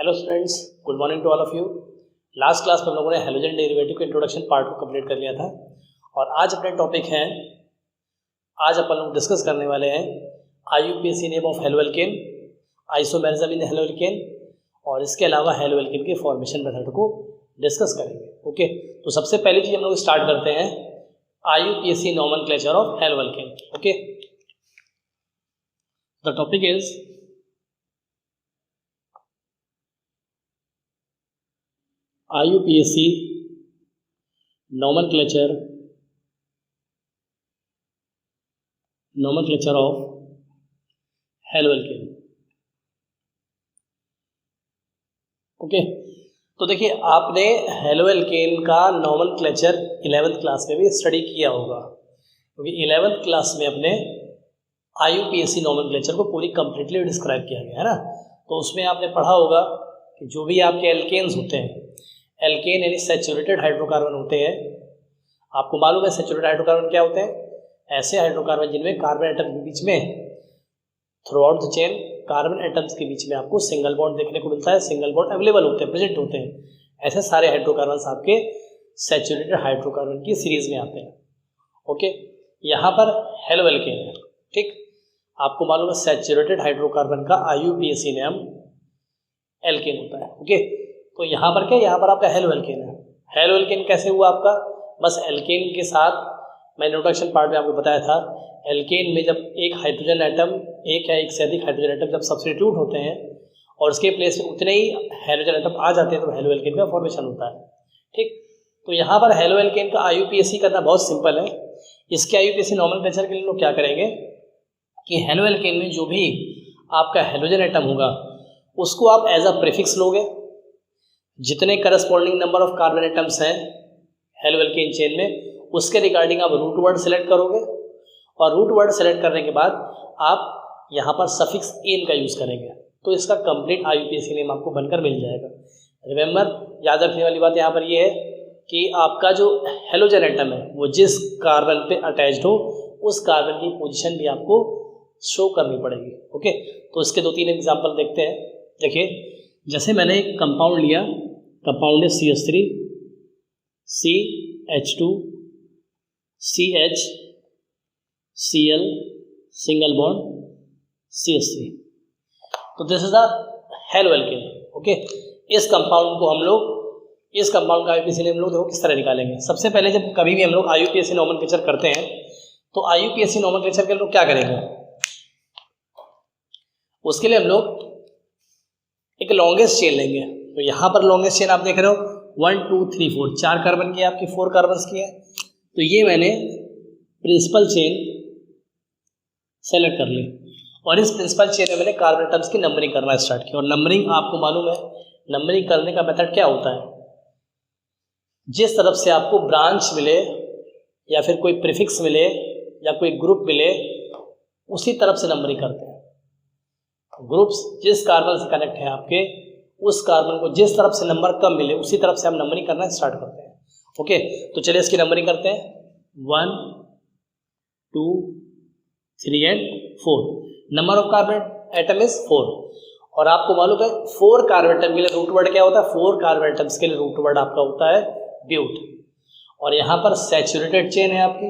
Hello students, good morning to all of you. Last class में हम लोगों ने हैलोजन डेरिवेटिव के इंट्रोडक्शन पार्ट को कंप्लीट कर लिया था और आज अपने टॉपिक हैं, आज अपन लोग डिस्कस करने वाले हैं IUPAC name of haloalkane, isomerism in haloalkane और इसके अलावा हेलोएल्केन के फॉर्मेशन मेथड को डिस्कस करेंगे। ओके, तो सबसे पहली चीज़ हम लोग स्टार्ट करते हैं IUPAC nomenclature of haloalkane. Okay, the topic is IUPAC nomenclature of haloalkane. Okay, तो देखिए आपने हेलोएल्केन का नोमेनक्लेचर 11th क्लास में भी स्टडी किया होगा, क्योंकि 11th क्लास में अपने IUPAC नोमेनक्लेचर को पूरी कंप्लीटली डिस्क्राइब किया गया है ना। तो उसमें आपने पढ़ा होगा कि जो भी आपके एल्केन्स होते हैं, एल्केन यानी सैचुरेटेड हाइड्रोकार्बन होते हैं। आपको मालूम है सैचुरेटेड हाइड्रोकार्बन क्या होते हैं? ऐसे हाइड्रोकार्बन जिनमें कार्बन एटम के बीच में through out the chain carbon atoms के बीच में आपको सिंगल बॉन्ड देखने को मिलता है, सिंगल बॉन्ड अवेलेबल होते हैं, प्रेजेंट होते हैं। ऐसे सारे हाइड्रोकार्बन आपके सैचुरेटेड हाइड्रोकार्बन की सीरीज में आते हैं। ओके, यहाँ पर हेलोएल्केन है, ठीक। आपको मालूम है सैचुरेटेड हाइड्रोकार्बन का IUPAC नाम एल्केन होता है। ओके, तो यहाँ पर क्या, यहाँ पर आपका हेलोएल्केन है। हेलोएल्केन कैसे हुआ आपका? बस एल्केन के साथ मैंने इंट्रोडक्शन पार्ट में आपको बताया था, एल्केन में जब एक हाइड्रोजन एटम, एक या एक से अधिक हाइड्रोजन एटम जब सब्स्टिट्यूट होते हैं और उसके प्लेस में उतने ही हाइड्रोजन एटम आ जाते हैं तो हेलोएल्केन का फॉर्मेशन होता है, ठीक। तो यहाँ पर हेलोएल्केन का IUPAC करना बहुत सिंपल है। इसके IUPAC नोमेनक्लेचर के लिए लोग क्या करेंगे कि हेलोएल्केन में जो भी आपका हाइड्रोजन एटम होगा उसको आप एज अ प्रीफिक्स लोगे। जितने corresponding number of carbon atoms हैं हेलोएल्केन चेन में, उसके रिगार्डिंग आप रूट वर्ड सेलेक्ट करोगे और रूट वर्ड सेलेक्ट करने के बाद आप यहाँ पर सफिक्स एन का यूज़ करेंगे, तो इसका कंप्लीट IUPAC नेम आपको बनकर मिल जाएगा। रिमेंबर, याद रखने वाली बात यहाँ पर ये है कि आपका जो हेलोजन एटम है वो जिस कार्बन पे अटैच्ड हो उस कार्बन की पोजीशन भी आपको शो करनी पड़ेगी। ओके, तो इसके 2-3 एग्जाम्पल देखते हैं। देखिए, जैसे मैंने एक कंपाउंड लिया, कंपाउंड है CH3 CH2 CH Cl single bond CH3, तो this is the haloalkane. Okay, इस कंपाउंड को हम लोग, इस कंपाउंड का IUPAC नेम लोग देखो किस तरह निकालेंगे। सबसे पहले जब कभी भी हम लोग IUPAC नोमेनक्लेचर करते हैं तो IUPAC नोमेनक्लेचर के लोग क्या करेंगे, उसके लिए हम लोग एक लॉन्गेस्ट चेन लेंगे। तो यहाँ पर लॉन्गेस्ट चेन आप देख रहे हो 1 2 3 4, 4 कार्बन की है आपकी, 4 कार्बन की है। तो ये मैंने प्रिंसिपल चेन सेलेक्ट कर ली और इस प्रिंसिपल चेन में मैंने कार्बन एटम्स की नंबरिंग करना स्टार्ट किया। और नंबरिंग आपको मालूम है, नंबरिंग करने का मेथड क्या होता है, जिस तरफ से आपको ब्रांच मिले या फिर कोई प्रीफिक्स मिले या कोई ग्रुप मिले उसी तरफ से नंबरिंग करते हैं। ग्रुप्स जिस कार्बन से कनेक्ट है आपके, उस कार्बन को जिस तरफ से नंबर कम मिले उसी तरफ से हम नंबरिंग करना स्टार्ट करते हैं। ओके, तो चलिए इसकी नंबरिंग करते हैं। 1 2 3 and 4। Number of carbon atom is 4 और आपको मालूम है 4 कार्बन एटम के लिए रूट वर्ड क्या होता है? 4 कार्बन एटम्स के लिए रूट वर्ड आपका होता है ब्यूट। और यहाँ पर सैचुरेटेड चेन है आपकी,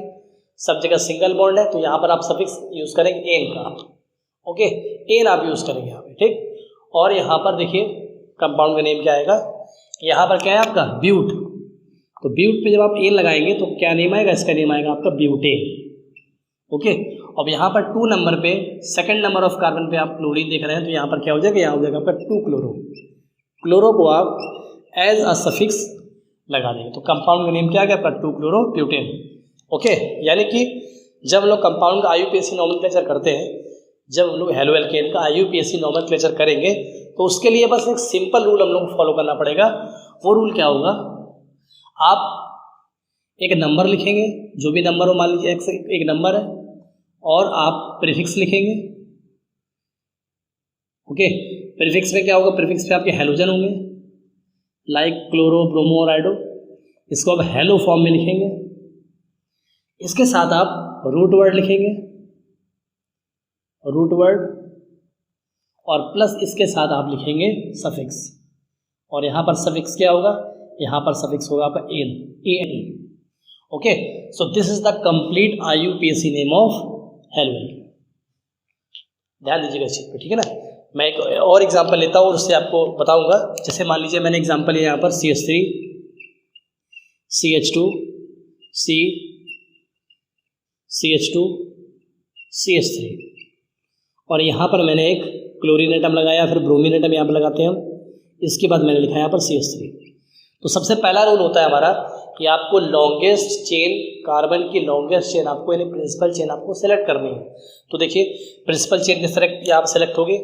सब जगह सिंगल बॉन्ड है, तो यहाँ पर आप सफिक्स यूज करेंगे एन का। ओके, एन आप यूज करेंगे यहाँ पे, ठीक। और यहाँ पर देखिए कंपाउंड का नेम क्या आएगा, यहाँ पर क्या है आपका ब्यूट। तो ब्यूट पे जब आप एन लगाएंगे तो क्या नेम आएगा, इसका नेम आएगा आपका ब्यूटेन। ओके, अब यहाँ पर 2 नंबर पे, सेकंड नंबर ऑफ कार्बन पे आप क्लोरीन देख रहे हैं, तो यहाँ पर क्या हो जाएगा, यहाँ हो जाएगा आपका 2 क्लोरो। क्लोरो को आप एज अ सफिक्स लगा देंगे, तो कंपाउंड का नेम क्या आ गया आपका 2 क्लोरो ब्यूटेन। ओके, यानी कि जब हम लोग कंपाउंड का IUPAC नोमेनक्लेचर करते हैं, जब हम लोग हेलोएल्केन का IUPAC नोमेनक्लेचर करेंगे तो उसके लिए बस एक सिंपल रूल हम लोग फॉलो करना पड़ेगा। वो रूल क्या होगा, आप एक नंबर लिखेंगे, जो भी नंबर हो, मान लीजिए एक नंबर है, और आप प्रीफिक्स लिखेंगे। ओके, प्रीफिक्स में क्या होगा, प्रीफिक्स पे आपके हेलोजन होंगे लाइक क्लोरो ब्रोमो और आइडो, इसको आप हेलो फॉर्म में लिखेंगे। इसके साथ आप रूट वर्ड लिखेंगे, रूट वर्ड, और प्लस इसके साथ आप लिखेंगे सफिक्स। और यहाँ पर सफिक्स क्या होगा, यहाँ पर सफिक्स होगा आपका N, A N E. Okay, so this is the complete IUPAC name of हेलोवेल। ध्यान दीजिएगा इस चीज़ पे, ठीक है ना। मैं एक और एग्जांपल लेता हूँ और उससे आपको बताऊंगा। जैसे मान लीजिए मैंने एग्जांपल लिया यहाँ पर CH3 CH2 C CH2 CH3, और यहाँ पर मैंने एक क्लोरीन एटम लगाया, फिर ब्रोमीन एटम यहाँ पर लगाते हैं हम। इसके बाद मैंने लिखा यहाँ पर CH3। तो सबसे पहला रूल होता है हमारा कि आपको लॉन्गेस्ट चेन, कार्बन की लॉन्गेस्ट चेन आपको यानी प्रिंसिपल चेन आपको सेलेक्ट करनी है। तो देखिए प्रिंसिपल चेन किस तरह यहाँ पर सेलेक्ट होगी,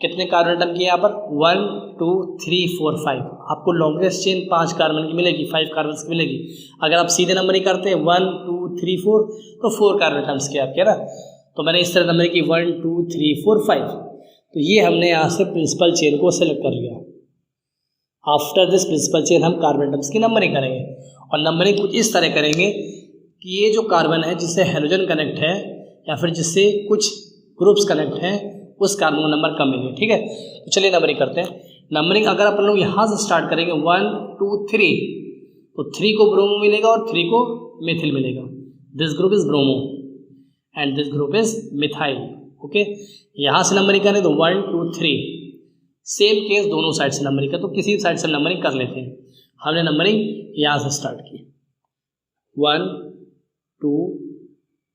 कितने कार्बन एटम की यहाँ पर 1 2 3 4 5, आपको लॉन्गेस्ट चेन 5 कार्बन की मिलेगी, 5 कार्बन की मिलेगी। अगर आप सीधे नंबरिंग करते हैं 1 2 3 4 तो 4 कार्बन एटम्स के आपके ना। तो मैंने इस तरह नंबर की 1 2 3 4 5, तो ये हमने यहाँ से प्रिंसिपल चेन को सेलेक्ट कर लिया। आफ्टर दिस प्रिंसिपल चेन हम कार्बन एटम्स की नंबरिंग करेंगे, और नंबरिंग कुछ इस तरह करेंगे कि ये जो कार्बन है जिससे हेलोजन कनेक्ट है या फिर जिससे कुछ ग्रुप्स कनेक्ट हैं उस कार्बन को नंबर कम मिले, ठीक है। तो चलिए नंबरिंग करते हैं। नंबरिंग अगर अपन लोग यहाँ से स्टार्ट करेंगे 1 2 3, तो 3 को ब्रोमो मिलेगा और 3 को मेथिल मिलेगा। This group is bromo and this group is methyl. Okay, यहाँ से नंबरिंग करें तो 1 2 3, सेम केस दोनों साइड से नंबरिंग का, तो किसी साइड से नंबरिंग कर लेते हैं। हमने नंबरिंग यहाँ से स्टार्ट की 1 2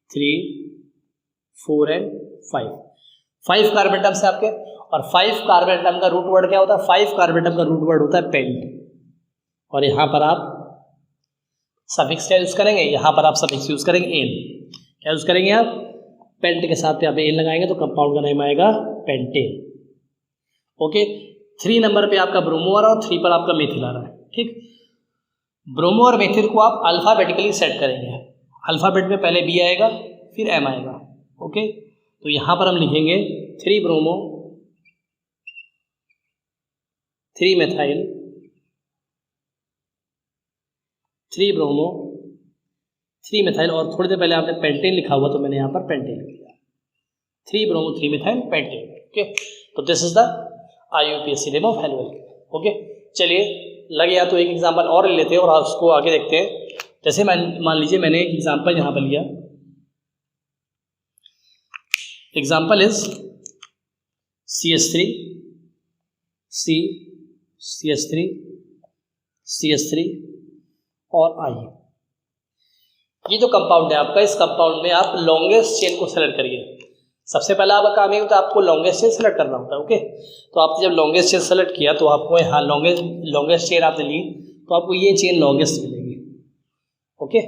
3 4 एंड 5 कार्बन एटम से आपके, और 5 कार्बन एटम का रूट वर्ड क्या होता है, 5 कार्बन एटम का रूट वर्ड होता है पेंट। और यहाँ पर आप सफिक्स क्या यूज करेंगे, यहाँ पर आप सफिक्स यूज करेंगे एन। क्या यूज करेंगे आप, पेंट के साथ यहाँ पे एन लगाएंगे तो कंपाउंड का नाम आएगा पेंटेन। ओके, 3 नंबर पे आपका ब्रोमो आ रहा है और 3 पर आपका मेथिल आ रहा है, ठीक। ब्रोमो और मेथिल को आप अल्फाबेटिकली सेट करेंगे। अल्फाबेट में पहले बी आएगा फिर एम आएगा। ओके, तो यहाँ पर हम लिखेंगे 3 ब्रोमो 3 मेथाइल 3 ब्रोमो 3 मेथाइल, और थोड़ी देर पहले आपने पेंटेन लिखा हुआ तो मैंने यहाँ पर पेंटेन लिख दिया। 3 ब्रोमो 3 मेथाइल पेंटेन। ओके, तो this is the IUPAC name of हेलोवेल। ओके, चलिए लगे या तो एक एग्जांपल और ले लेते हैं और उसको आगे देखते हैं। जैसे मान लीजिए मैंने एक एग्जांपल यहाँ पर लिया। Example is CH3 C CH3 CH3 और I। ये जो कंपाउंड है आपका, इस कंपाउंड में आप लॉन्गेस्ट चेन को सेलेक्ट करिए। सबसे पहला आपका काम ये होता है आपको लॉन्गेस्ट चेन सेलेक्ट करना होता है। ओके, तो आपने जब लॉन्गेस्ट चेन सेलेक्ट किया तो आपको यहाँ लॉन्गेस्ट चेन आपने ली तो आपको ये चेन लॉन्गेस्ट मिलेगी। ओके,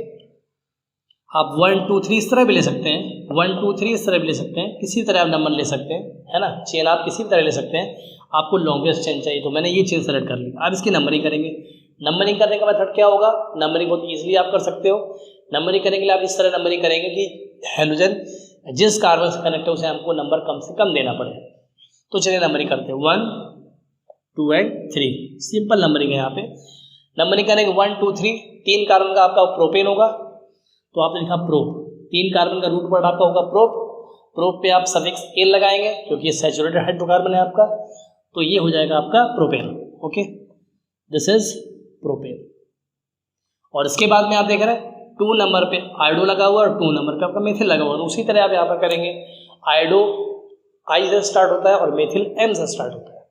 आप 1 2 3 इस तरह भी ले सकते हैं, 1 2 3 इस तरह भी ले सकते हैं, किसी तरह आप नंबर ले सकते हैं, है ना। चेन आप किसी भी तरह ले सकते हैं, आपको लॉन्गेस्ट चेन चाहिए तो मैंने ये चेन सेलेक्ट कर ली। अब इसकी नंबरिंग करेंगे। नंबरिंग करने का मेथड क्या होगा, नंबरिंग बहुत ईजिली आप कर सकते हो। नंबरिंग करने के लिए आप इस तरह नंबरिंग करेंगे कि हेलोजन जिस कार्बन से कनेक्ट है उसे हमको नंबर कम से कम देना पड़े। तो चलिए नंबरिंग करते हैं 1 2 एंड 3, सिंपल नंबरिंग है यहाँ पे। नंबरिंग करेंगे 1 2 3, 3 कार्बन का आपका प्रोपेन होगा तो आपने लिखा प्रोप। 3 कार्बन का रूट वर्ड आपका होगा प्रोप। प्रोप पे आप सफिक्स एन लगाएंगे क्योंकि ये सैचुरेटेड हाइड्रोकार्बन है आपका, तो ये हो जाएगा आपका propane. Okay, this is propane. और इसके बाद में आप देख रहे हैं 2 नंबर पे आयोडो लगा हुआ और 2 नंबर पे आपका मेथिल लगा हुआ, तो उसी तरह आप यहाँ पर करेंगे। आयोडो आई से स्टार्ट होता है और मेथिल एम से स्टार्ट होता है।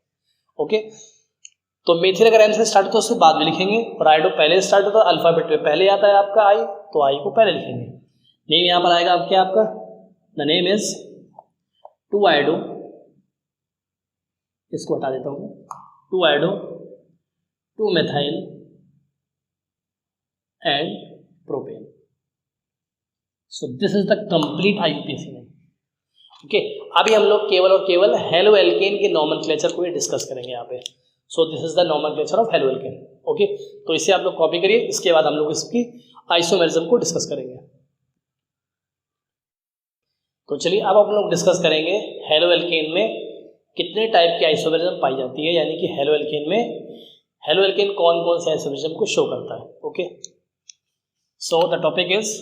ओके, तो मेथिल अगर एम से स्टार्ट होता है उससे बाद में लिखेंगे, और आयोडो पहले से स्टार्ट होता है, अल्फाबेट में पहले आता है आपका आई, तो आई को पहले लिखेंगे। नेम यहाँ पर आएगा आपके आपका, द नेम इज 2 आयोडो, इसको हटा देता हूँ, 2 iodo 2 methyl and propane. So this is the complete IUPAC name. Okay, अभी हम लोग केवल और केवल हेलो एल्केन के नॉमेनक्लेचर को ही डिस्कस करेंगे यहाँ पे। सो this is the nomenclature of halo alkane. Okay, तो इसे आप लोग कॉपी करिए, इसके बाद हम लोग इसकी आइसोमेरिज्म को डिस्कस करेंगे। तो चलिए अब हम लोग डिस्कस करेंगे हेलो एल्केन में कितने टाइप की आइसोमेरिज्म पाई जाती है, यानी कि हेलो एल्केन कौन कौन से आइसोमेरिज्म को शो करता है। Okay, so the topic is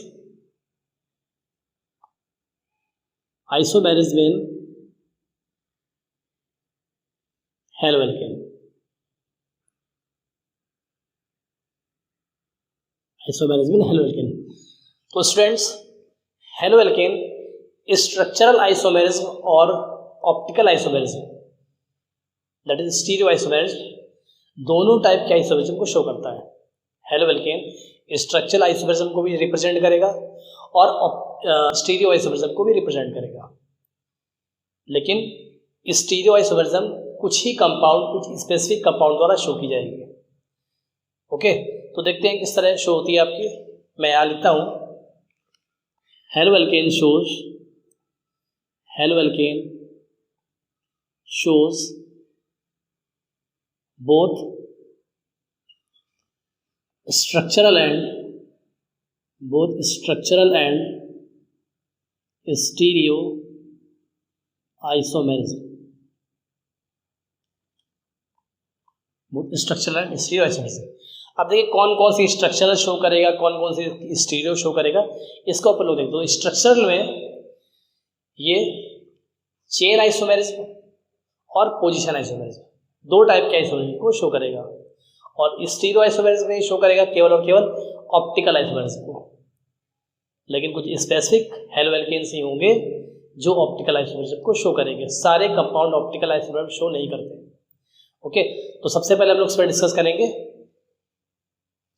isomerism in halo alkane. Isomerism in halo alkane. तो students, halo alkane structural isomerism और optical isomerism, that is stereo isomerism, दोनों टाइप के आइसोमेरिज्म को शो करता है। हेलो एल्केन स्ट्रक्चरल आइसोमेरिज्म को भी represent करेगा और स्टीरियो आइसोमेरिज्म को भी रिप्रेजेंट करेगा। लेकिन स्टीरियो आइसोमेरिज्म कुछ ही कंपाउंड, कुछ स्पेसिफिक कंपाउंड द्वारा शो की जाएगी। ओके, तो देखते हैं किस तरह शो होती है आपकी। मैं यहाँ लिखता हूँ, halo alkane shows both structural and stereo isomerism. Structural and stereo isomerism. अब देखिए कौन कौन सी स्ट्रक्चरल शो करेगा, कौन कौन सी स्टीरियो शो करेगा, इसको अपन लोग देखते हैं। तो स्ट्रक्चरल में ये चेन आइसोमेरिज्म और पोजीशन आइसोमेरिज्म, दो टाइप के आइसोमेरिज्म को शो करेगा। और स्टीरियो आइसोमेरिज्म में शो करेगा केवल और केवल ऑप्टिकल आइसोमेरिज्म को। लेकिन कुछ स्पेसिफिक हेलो एल्केन्स ही होंगे जो ऑप्टिकल आइसोमेरिज्म को शो करेंगे। सारे कंपाउंड ऑप्टिकल आइसोमेरिज्म शो नहीं करते। ओके, तो सबसे पहले हम लोग इस पर डिस्कस करेंगे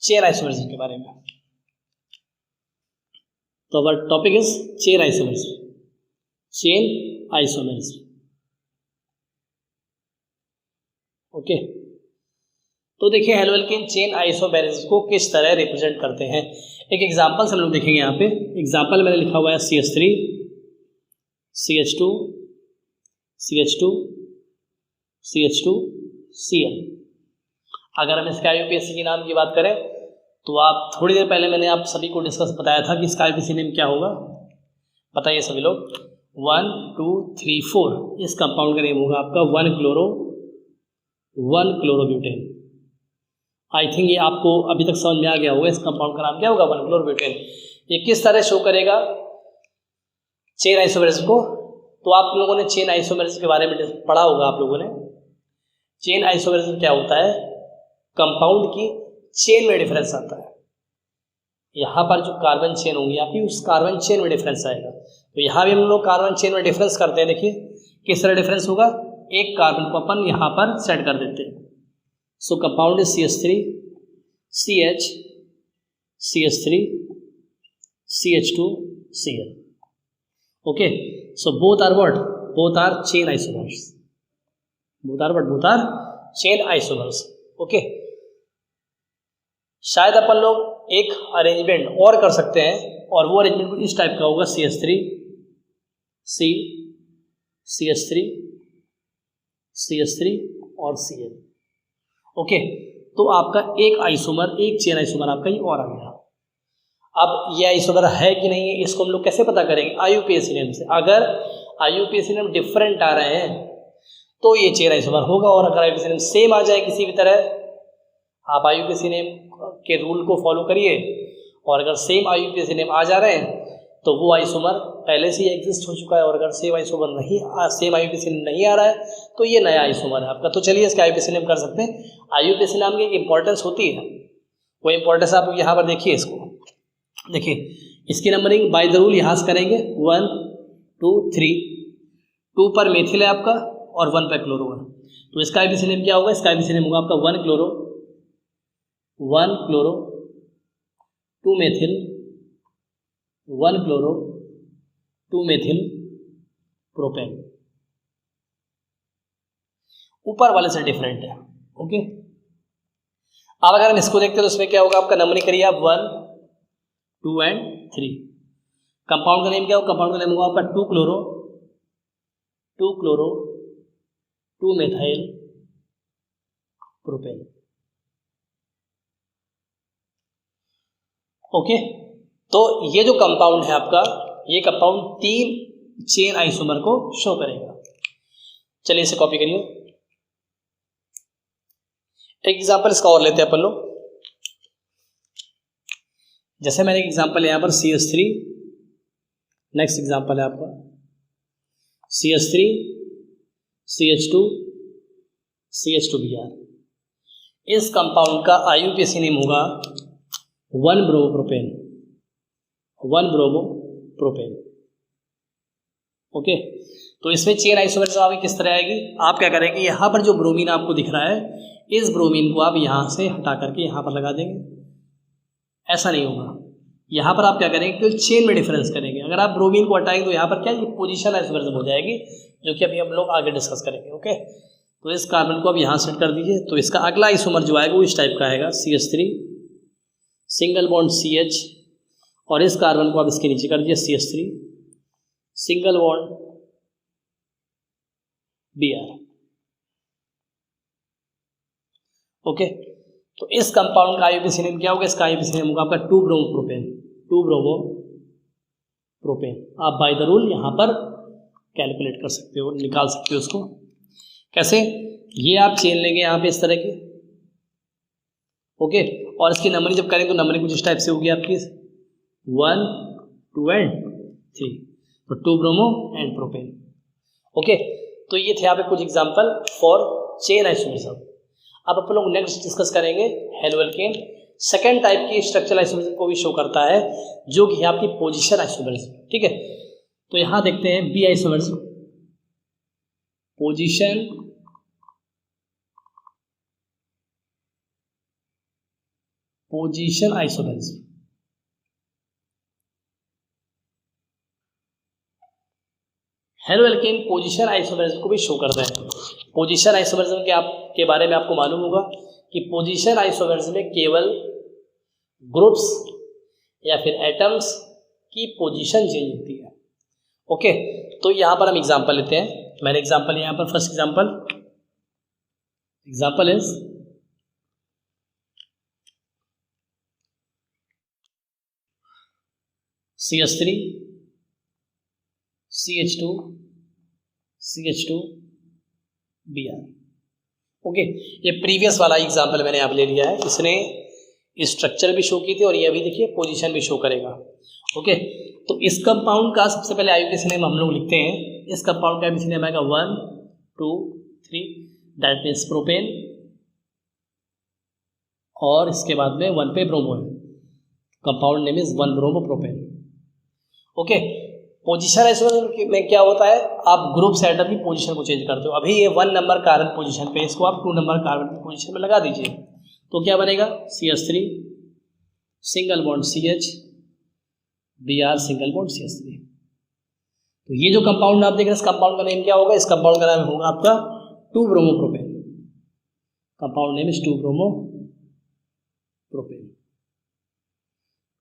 चेन आइसोमेरिज्म के बारे में। तो our topic is chain isomerism. Okay, तो देखिए हेलो एल्केन चेन आइसोमेरिज्म को किस तरह रिप्रेजेंट करते हैं। एक एग्जांपल से हम लोग देखेंगे। यहाँ पे एग्जांपल मैंने लिखा हुआ है CH3 CH2 CH2 CH2 Cl। अगर हम इसके IUPAC के नाम की बात करें तो आप थोड़ी देर पहले मैंने आप सभी को डिस्कस बताया था कि इसका IUPAC नेम क्या होगा। बताइए सभी लोग। 1 2 3 4 इस कंपाउंड का नेम होगा आपका 1-क्लोरोब्यूटेन। आई थिंक ये आपको अभी तक समझ में आ गया होगा। इस कंपाउंड का नाम क्या होगा? 1-क्लोरोब्यूटेन। ये किस तरह शो करेगा चेन आइसोमेरिज्म को? तो आप लोगों ने चेन आइसोमेरिज्म के बारे में पढ़ा होगा। आप लोगों ने चेन आइसोमेरिज्म क्या होता है? कंपाउंड की चेन में डिफरेंस आता है। यहाँ पर जो कार्बन चेन होंगी आपकी, उस कार्बन चेन में डिफरेंस आएगा। तो यहाँ भी हम लोग कार्बन चेन में डिफरेंस करते हैं। देखिए किस तरह डिफरेंस होगा। एक कार्बन को अपन यहाँ पर सेट कर देते हैं। So compound is CH3 CH CH3 CH2 Cl। Okay, so both are what? Both are chain isomers. Both are chain isomers. Okay, शायद अपन लोग एक अरेंजमेंट और कर सकते हैं, और वो अरेंजमेंट इस टाइप का होगा CH3 C CH3 CH3 और Cl। ओके, तो आपका एक आइसोमर, एक चेन आइसोमर आपका ये और आ गया। अब ये आइसोमर है कि नहीं है, इसको हम लोग कैसे पता करेंगे? IUPAC नेम से। अगर IUPAC नेम डिफरेंट आ रहे हैं तो ये चेन आइसोमर होगा, और अगर IUPAC नेम सेम आ जाए किसी भी तरह, आप IUPAC नेम के रूल को फॉलो करिए, और अगर सेम IUPAC नेम आ जा रहे हैं तो वो आइसोमर पहले से ही एग्जिस्ट हो चुका है। और अगर सेम IUPAC नेम नहीं आ रहा है तो ये नया आइसोमर है आपका। तो चलिए इसके IUPAC नेम कर सकते हैं। IUPAC नाम की एक इंपॉर्टेंस होती है, वो इंपॉर्टेंस आप यहाँ पर देखिए। इसको देखिए, इसकी नंबरिंग बाय द रूल यहाँ से करेंगे 1 2 3। 2 पर मेथिल है आपका और 1 पर क्लोरो है। तो इसका IUPAC नेम क्या होगा? इसका IUPAC नेम होगा आपका 1 chloro 2 methyl 1 chloro 2 methyl propane. ऊपर वाले से डिफरेंट है। ओके, अब अगर हम इसको देखते हैं तो इसमें क्या होगा आपका? नंबरिंग करिए आप 1 2 एंड 3। कंपाउंड का नेम क्या होगा? कंपाउंड का नेम होगा आपका 2 क्लोरो 2 मेथाइल प्रोपेन। ओके, तो ये जो कंपाउंड है आपका, ये कंपाउंड 3 चेन आइसोमर को शो करेगा। चलिए इसे कॉपी करिए। एक एग्जांपल इसका और लेते हैं अपन लोग। जैसे मैंने एक एग्जांपल यहाँ पर CH3, नेक्स्ट एग्जांपल है आपका CH3 CH2 CH2Br। इस कंपाउंड का IUPAC नेम होगा 1 ब्रोमोप्रोपेन, 1 ब्रोमोप्रोपेन। ओके, तो इसमें चेन आइसोमर्स आपकी किस तरह आएगी, आप क्या करेंगे, यहाँ पर जो ब्रोमीन आपको दिख रहा है, इस ब्रोमीन को आप यहाँ से हटा करके यहाँ पर लगा देंगे। ऐसा नहीं होगा, यहाँ पर आप क्या करेंगे, केवल चेन में डिफरेंस करेंगे। अगर आप ब्रोमीन को हटाएंगे तो यहाँ पर क्या, ये पोजीशन आइसोमर्स हो जाएगी, जो कि अभी हम लोग आगे डिस्कस करेंगे। ओके, तो इस कार्बन को आप यहाँ सेट कर दीजिए। तो इसका अगला आइसोमर जो आएगा वो इस टाइप का आएगा, CH3 सिंगल बॉन्ड CH, और इस कार्बन को आप इसके नीचे कर दीजिए CH3 single bond Br। Okay, तो इस कंपाउंड का IUPAC नेम क्या होगा, इसका IUPAC नेम होगा आपका 2 ब्रोमोप्रोपेन, 2 ब्रोमोप्रोपेन। आप बाय द रूल यहाँ पर कैलकुलेट कर सकते हो, निकाल सकते हो उसको। कैसे, ये आप चेन लेंगे यहाँ पे इस तरह की, ओके, और इसकी नंबरिंग जब करें तो नंबरिंग कुछ इस टाइप से होगी आपकी 1 2 एंड 3, तो 2 ब्रोमो एंड प्रोपेन। ओके, तो ये थे यहाँ पे कुछ एग्जांपल फॉर चेन आइसोमर्स। अब अपन लोग नेक्स्ट डिस्कस करेंगे हेलोएल्केन, सेकेंड टाइप की स्ट्रक्चरल आइसोमर्स को भी शो करता है, जो कि है आपकी पोजीशन आइसोमर्स। ठीक है, तो यहाँ देखते हैं b isomers, position isomers. Haloalkane position isomers को भी शो करता है। पोजीशन आइसोमर्स के बारे में आपको मालूम होगा कि पोजीशन आइसोमर्स में केवल ग्रुप्स या फिर एटम्स की पोजीशन चेंज होती है। ओके, तो यहाँ पर हम एग्जांपल लेते हैं। मैंने एग्जांपल यहाँ पर first example is CH3 CH2 CH2 Br। Okay, ये प्रीवियस वाला एग्जांपल मैंने आप ले लिया है, इसने स्ट्रक्चर भी शो की थी और ये अभी देखिए पोजीशन भी शो करेगा। ओके, तो इस कंपाउंड का सबसे पहले IUPAC नेम हम लोग लिखते हैं। इस कंपाउंड का IUPAC नेम आएगा 1 2 3, दैट मीन्स प्रोपेन, और इसके बाद में 1 पे ब्रोमो है, compound name is 1 bromopropane. Okay, position isomer में क्या होता है, आप ग्रुप से एटम की पोजीशन को चेंज करते हो। अभी ये 1 नंबर कार्बन पोजीशन पे, इसको आप 2 नंबर कार्बन की पोजीशन में लगा दीजिए, तो क्या बनेगा, CH3 single bond CH Br single bond CH3। तो ये जो कंपाउंड आप देख रहे हैं, इस कंपाउंड का नेम क्या होगा, इस कंपाउंड का नाम होगा आपका 2 bromopropane. Compound name is 2 bromopropane.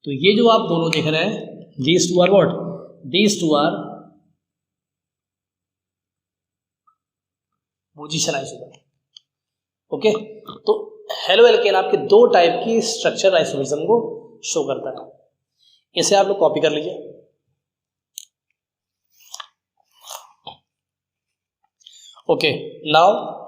तो ये जो आप दोनों देख रहे हैं, these two are what? These two are position isomer. Okay, तो हेलोएल्केन आपके 2 टाइप की स्ट्रक्चर आइसोमरिज्म को शो करता है। इसे आप लोग कॉपी कर लीजिए। Okay, now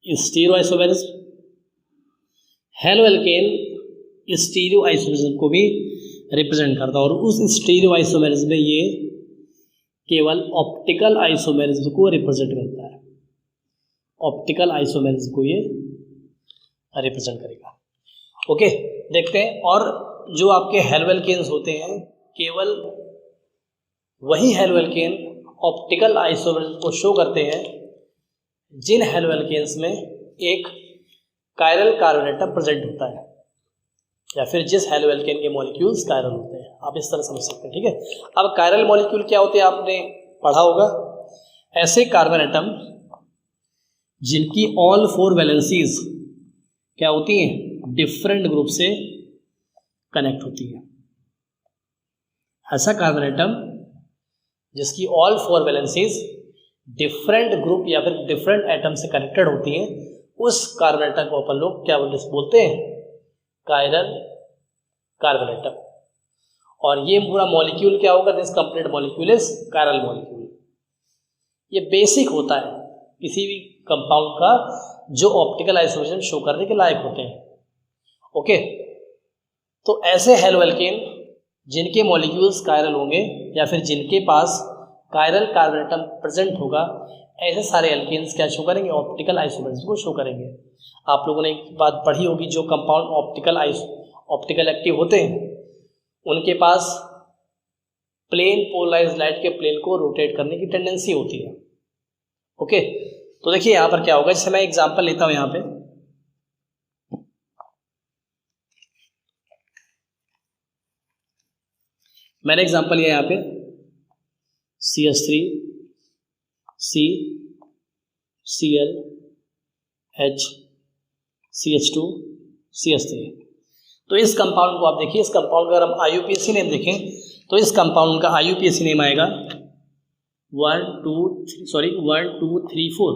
stereo isomerism. Haloalkane stereo isomerism को भी रिप्रेजेंट करता है, और उस स्टीरियो आइसोमेरिज्म में ये केवल ऑप्टिकल आइसोमेरिज्म को रिप्रेजेंट करता है। ऑप्टिकल आइसोमेरिज्म को ये रिप्रेजेंट करेगा। ओके, देखते हैं। और जो आपके हेलोएल्केन्स होते हैं, केवल वही हेलोएल्केन ऑप्टिकल आइसोमेरिज्म को शो करते हैं जिन हेलोएल्केन्स में एक कायरल कार्बन एटम प्रेजेंट होता है, या फिर जिस हेलोएल्केन के मॉलिक्यूल्स कायरल होते हैं। आप इस तरह समझ सकते हैं। ठीक है, अब कायरल मॉलिक्यूल क्या होते हैं आपने पढ़ा होगा, ऐसे कार्बन एटम जिनकी ऑल 4 वैलेंसीज क्या होती हैं, डिफरेंट ग्रुप से कनेक्ट होती है। ऐसा कार्बन एटम जिसकी ऑल 4 वैलेंसीज डिफरेंट ग्रुप या फिर डिफरेंट एटम से कनेक्टेड होती हैं, उस कार्बन एटम को अपन लोग क्या बोलते हैं, कायरल कार्बन एटम। और ये पूरा मॉलिक्यूल क्या होगा, this complete molecule is chiral molecule. ये बेसिक होता है किसी भी कंपाउंड का जो ऑप्टिकल आइसोमेरिज्म शो करने के लायक होते हैं। ओके, तो ऐसे हेलोएल्केन जिनके मॉलिक्यूल्स कायरल होंगे या फिर जिनके पास कायरल कार्बन एटम प्रेजेंट होगा, ऐसे सारे एल्केन्स क्या शो करेंगे, ऑप्टिकल आइसोमर्स को शो करेंगे। आप लोगों ने एक बात पढ़ी होगी, जो कंपाउंड ऑप्टिकल एक्टिव होते हैं उनके पास प्लेन पोलराइज्ड लाइट के प्लेन को रोटेट करने की टेंडेंसी होती है। ओके, तो देखिए यहाँ पर क्या होगा, जैसे मैं एग्जांपल लेता हूँ यहाँ पे, मैंने एग्जांपल लिया यहाँ पे CH3 C Cl H CH2 CH3। तो इस कंपाउंड को आप देखिए, इस कंपाउंड का अगर हम IUPAC नेम देखें तो इस कंपाउंड का IUPAC नेम आएगा 1 2 3 4।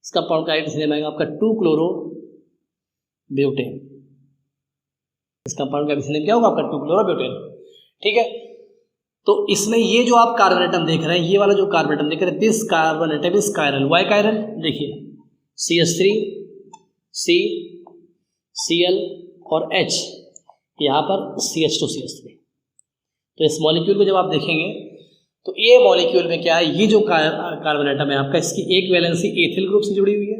इस कंपाउंड का IUPAC नेम आएगा आपका 2-chloro-ब्यूटेन। इस कंपाउंड का IUPAC नेम क्या होगा आपका 2-chloro-ब्यूटेन। ठीक है, तो इसमें ये जो आप कार्बन एटम देख रहे हैं, ये वाला जो कार्बन एटम देख रहे हैं, this carbon atom is chiral. Why chiral? देखिए CH3 C Cl और H, यहाँ पर CH2 CH3। तो इस मॉलिक्यूल को जब आप देखेंगे तो ये मॉलिक्यूल में क्या है, ये जो कार्बन एटम है आपका, इसकी एक वैलेंसी एथिल ग्रुप से जुड़ी हुई है,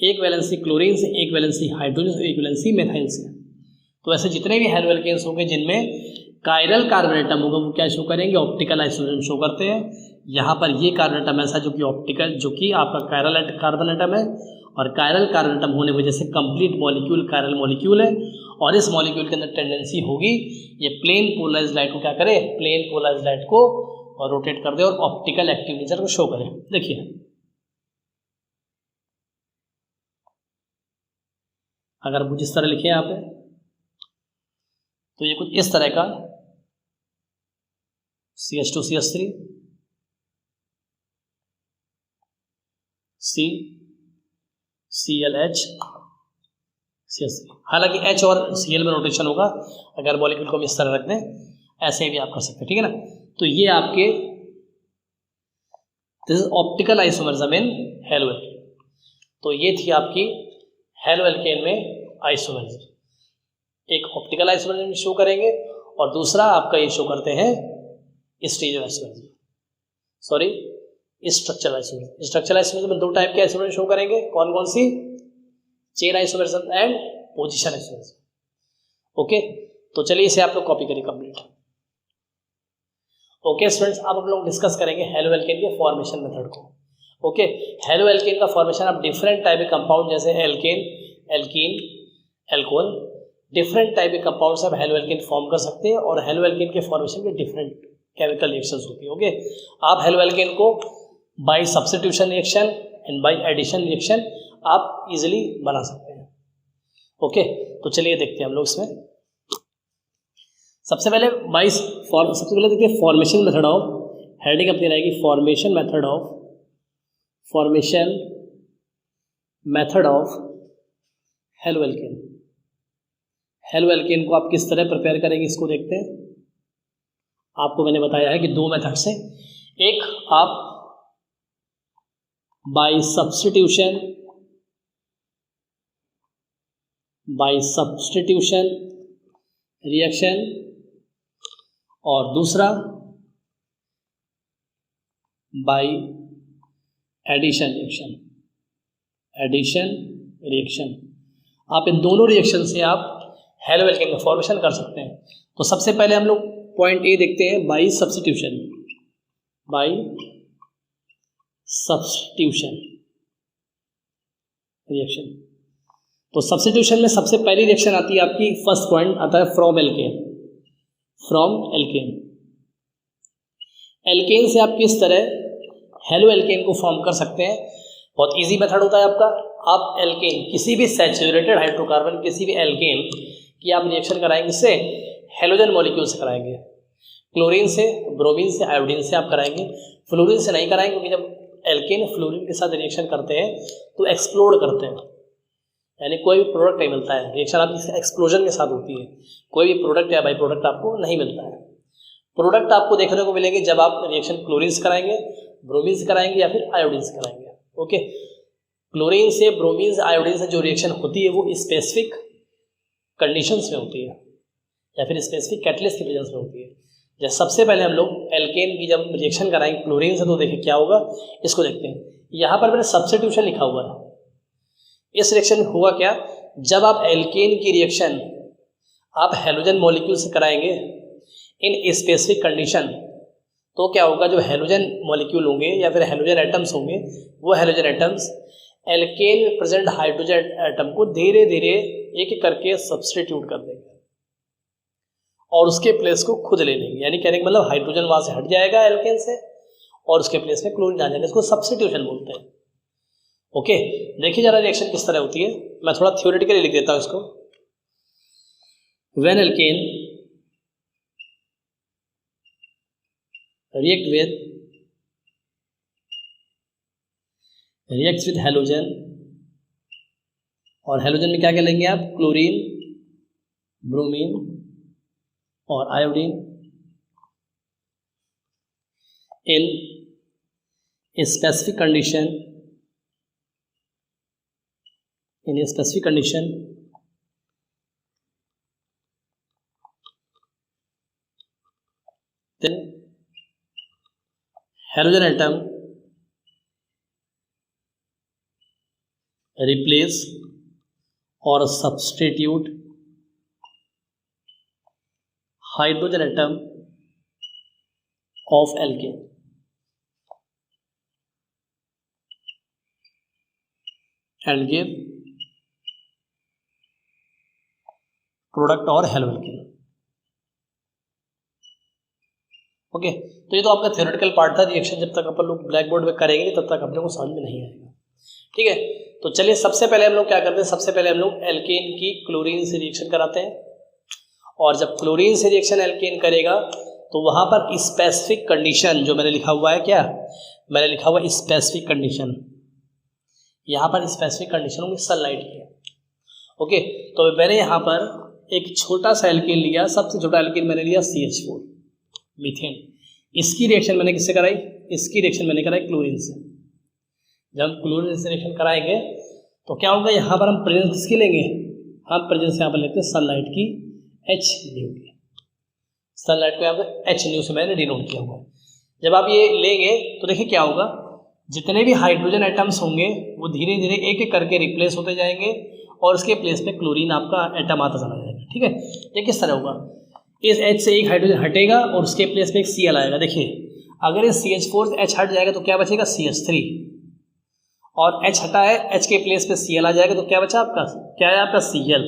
एक वैलेंसी क्लोरीन से, एक वैलेंसी हाइड्रोजन से, एक वैलेंसी मेथाइल से। तो ऐसे जितने भी हेलो एल्केन्स होंगे जिनमें कायरल कार्बन एटम होगा वो क्या शो करेंगे, ऑप्टिकल आइसोमर शो करते हैं। यहाँ पर ये कार्बन एटम ऐसा जो कि ऑप्टिकल, जो कि आपका कायरल कार्बन एटम है, और कायरल कार्बन एटम होने वजह से कंप्लीट मॉलिक्यूल कायरल मॉलिक्यूल है, और इस मॉलिक्यूल के अंदर टेंडेंसी होगी ये प्लेन पोलराइज्ड लाइट को क्या करे, प्लेन पोलराइज्ड लाइट को रोटेट कर दे और ऑप्टिकल एक्टिव नेचर को शो करे। देखिए अगर कुछ इस तरह लिखे यहाँ पे तो ये कुछ इस तरह का CH2 CH3 C ClH CH3। हालांकि H और Cl में रोटेशन होगा, अगर मॉलिक्यूल को हम इस तरह रख दें, ऐसे भी आप कर सकते हैं। ठीक है ना, तो ये आपके this is optical isomerism in halo alkane. तो ये थी आपकी हेलो एल्केन में आइसोमरिज्म, एक ऑप्टिकल आइसोमरिज्म शो करेंगे और दूसरा आपका ये शो करते हैं stereo isomerism, sorry structural isomerism. Structural isomerism में दो टाइप के आइसोमरिज्म शो करेंगे, कौन कौन सी, chain isomerism and position isomerism. Okay, तो चलिए इसे आप लोग कॉपी करिए कंप्लीट। ओके स्टूडेंट्स, अब हम लोग डिस्कस करेंगे हेलो एल्केन के फॉर्मेशन मेथड को। ओके, हेलो एल्केन का फॉर्मेशन आप डिफरेंट टाइप के कंपाउंड जैसे alkane, alkene, alcohol, different type के कंपाउंड से आप हेलो एल्केन फॉर्म कर सकते हैं, और हेलो एल्केन के फॉर्मेशन के डिफरेंट केमिकल रिएक्शंस होती है। ओके, आप हेलो एल्केन को by substitution reaction and by addition reaction आप इजीली बना सकते हैं। ओके, तो चलिए देखते हैं हम लोग इसमें। सबसे पहले देखिए फॉर्मेशन मेथड ऑफ, हेडिंग अपनी रहेगी formation method of halo alkane. Halo alkane को आप किस तरह प्रिपेयर करेंगे इसको देखते हैं। आपको मैंने बताया है कि दो मेथड से, एक आप बाय सब्स्टिट्यूशन रिएक्शन, और दूसरा बाय एडिशन रिएक्शन। आप इन दोनों रिएक्शन से आप हेलो एल्केन का फॉर्मेशन कर सकते हैं। तो सबसे पहले हम लोग पॉइंट ए देखते हैं, बाय सब्स्टिट्यूशन रिएक्शन। तो सब्स्टिट्यूशन में सबसे पहली रिएक्शन आती है आपकी, फर्स्ट पॉइंट आता है फ्रॉम एल्केन। एल्केन से आप किस तरह हेलो एल्केन को फॉर्म कर सकते हैं, बहुत इजी मेथड होता है आपका। आप एल्केन, किसी भी सैचुरेटेड हाइड्रोकार्बन, किसी भी एल्केन की आप रिएक्शन कराएंगे, इससे हेलोजन मॉलिक्यूल से कराएंगे, क्लोरीन से, ब्रोमीन से, आयोडीन से आप कराएंगे, फ्लोरीन से नहीं कराएंगे, क्योंकि जब एल्केन फ्लोरीन के साथ रिएक्शन करते हैं तो एक्सप्लोड करते हैं, यानी कोई भी प्रोडक्ट नहीं मिलता है। रिएक्शन आपकी एक्सप्लोजन के साथ होती है, कोई भी प्रोडक्ट या बाई प्रोडक्ट आपको नहीं मिलता है। प्रोडक्ट आपको देखने को मिलेंगे जब आप रिएक्शन क्लोरीन से कराएंगे, ब्रोमीन से कराएंगे या फिर आयोडीन से कराएंगे। ओके, क्लोरीन से, ब्रोमीन से, आयोडीन से जो रिएक्शन होती है वो स्पेसिफिक कंडीशंस में होती है, या फिर स्पेसिफिक कैटलिस्ट की प्रेजेंस में होती है। जैसे सबसे पहले हम लोग एल्केन की जब रिएक्शन कराएंगे क्लोरीन से तो देखिए क्या होगा, इसको देखते हैं। यहाँ पर मैंने सब्स्टिट्यूशन लिखा हुआ है। इस रिएक्शन में हुआ क्या, जब आप एल्केन की रिएक्शन आप हेलोजन मॉलिक्यूल से कराएंगे इन स्पेसिफिक कंडीशन, तो क्या होगा, जो हेलोजन मॉलिक्यूल होंगे या फिर हेलोजन एटम्स होंगे, वो हेलोजन एटम्स एल्केन में प्रेजेंट हाइड्रोजन एटम को धीरे धीरे एक एक करके सब्स्टिट्यूट कर देंगे और उसके प्लेस को खुद ले लेंगे। यानी कहने का मतलब हाइड्रोजन वहाँ से हट जाएगा एल्केन से और उसके प्लेस में क्लोरीन आ जाएगा। इसको सब्स्टिट्यूशन बोलते हैं। ओके, देखिए जरा रिएक्शन किस तरह होती है। मैं थोड़ा थ्योरेटिकली लिख देता हूँ इसको। When alkane reacts with halogen, और हेलोजन में क्या क्या लेंगे आप, क्लोरीन, ब्रोमीन और iodine, in specific condition then halogen atom replace or substitute hydrogen atom of alkane and give product or halo alkane। Okay, तो ये तो आपका थ्योरेटिकल पार्ट था। रिएक्शन जब तक अपन लोग ब्लैक बोर्ड में करेंगे तब तक अपने को समझ में नहीं आएगा। ठीक है, तो चलिए सबसे पहले हम लोग क्या करते हैं, सबसे पहले हम लोग एल्केन की क्लोरीन से रिएक्शन कराते हैं। और जब क्लोरीन से रिएक्शन एल्केन करेगा तो वहाँ पर स्पेसिफिक कंडीशन जो मैंने लिखा हुआ है, क्या मैंने लिखा हुआ है स्पेसिफिक कंडीशन, यहाँ पर स्पेसिफिक कंडीशन होगी सनलाइट की। ओके, तो मैंने यहाँ पर एक छोटा सा एल्केन लिया, सबसे छोटा एल्केन मैंने लिया CH4 मीथेन। इसकी रिएक्शन मैंने किससे कराई, इसकी रिएक्शन मैंने कराई क्लोरीन से। जब हम क्लोरीन से रिएक्शन कराएंगे तो क्या होगा, यहाँ पर हम प्रेजेंस किसकी लेंगे, हम प्रेजेंस यहाँ पर लेते हैं सनलाइट की, HNu की। सनलाइट को यहाँ पर HNu से मैंने डिनोट किया हुआ है। जब आप ये लेंगे तो देखिए क्या होगा, जितने भी हाइड्रोजन एटम्स होंगे वो धीरे धीरे एक एक करके रिप्लेस होते जाएंगे और उसके प्लेस पे क्लोरीन आपका एटम आता चला जाएगा। ठीक है, ये किस तरह होगा, इस H से एक हाइड्रोजन हटेगा और उसके प्लेस पे एक Cl आएगा। देखिए अगर इस CH4 से H हट जाएगा तो क्या बचेगा, CH3, और H हटा है, H के प्लेस पे Cl आ जाएगा तो क्या बचा आपका, क्या है आपका Cl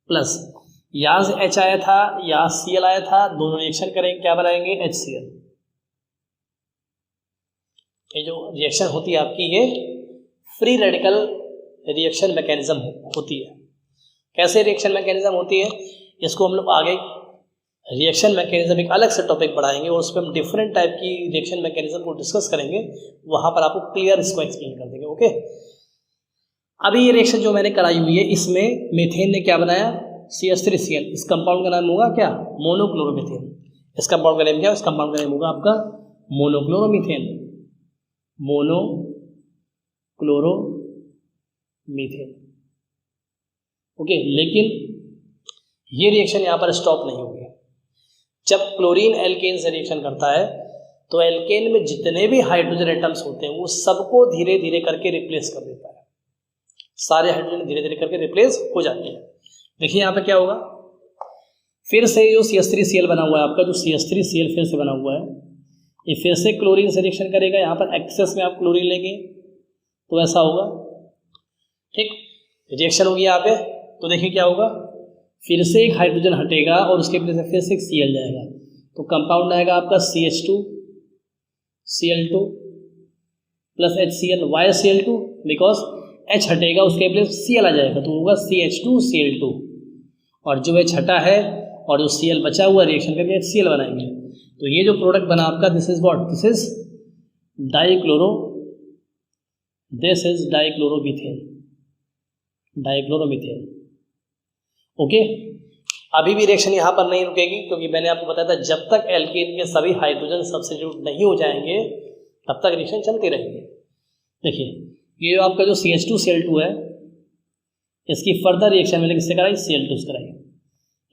प्लस, यहाँ से H आया था, यहाँ Cl आया था, दोनों रिएक्शन करेंगे, क्या बनाएंगे, HCl। ये जो रिएक्शन होती है आपकी, ये फ्री रेडिकल रिएक्शन मैकेनिज्म होती है। कैसे रिएक्शन मैकेनिज्म होती है, इसको हम लोग आगे रिएक्शन मैकेनिज्म एक अलग से टॉपिक पढ़ाएंगे और उस पर हम डिफरेंट टाइप की रिएक्शन मैकेनिज्म को डिस्कस करेंगे, वहाँ पर आपको क्लियर इसको एक्सप्लेन कर देंगे। ओके, अभी ये रिएक्शन जो मैंने कराई हुई है, इसमें मीथेन ने क्या बनाया, CH3Cl। इस कंपाउंड का नाम होगा क्या, मोनोक्लोरोमीथेन। इस कंपाउंड का नेम क्या है, इस कंपाउंड का नेम होगा आपका मोनोक्लोरोमीथेन, मोनोक्लोरोमीथेन। ओके, लेकिन ये रिएक्शन यहाँ पर स्टॉप नहीं होगी। जब क्लोरीन एल्केन से रिएक्शन करता है तो एल्केन में जितने भी हाइड्रोजन एटम्स होते हैं वो सबको धीरे धीरे करके रिप्लेस कर देता है। सारे हाइड्रोजन धीरे धीरे करके रिप्लेस हो जाते हैं। देखिए यहाँ पे क्या होगा, फिर से जो CH3Cl बना हुआ है आपका, जो CH3Cl फिर से बना हुआ है, ये फिर से क्लोरीन से रिएक्शन करेगा। यहाँ पर एक्सेस में आप क्लोरीन लेंगे तो ऐसा होगा। ठीक, रिएक्शन होगी यहाँ पे, तो देखिए क्या होगा, फिर से एक हाइड्रोजन हटेगा और उसके प्लेस में फिर से एक Cl जाएगा, तो कंपाउंड आएगा आपका CH2Cl2 plus HCl। Why Cl2, because H हटेगा उसके प्लेस Cl आ जाएगा, तो होगा CH2Cl2, और जो H हटा है और जो Cl बचा हुआ रिएक्शन करके HCl बनाएंगे। तो ये जो प्रोडक्ट बना आपका, this is what, this is dichloromethane. Okay, अभी भी रिएक्शन यहाँ पर नहीं रुकेगी, क्योंकि मैंने आपको बताया था जब तक एल्केन के सभी हाइड्रोजन सब्स्टिट्यूट नहीं हो जाएंगे तब तक रिएक्शन चलती रहेगी। देखिए ये आपका जो CH2Cl2 है, इसकी फर्दर रिएक्शन मैंने किससे कराई, Cl2 से कराई।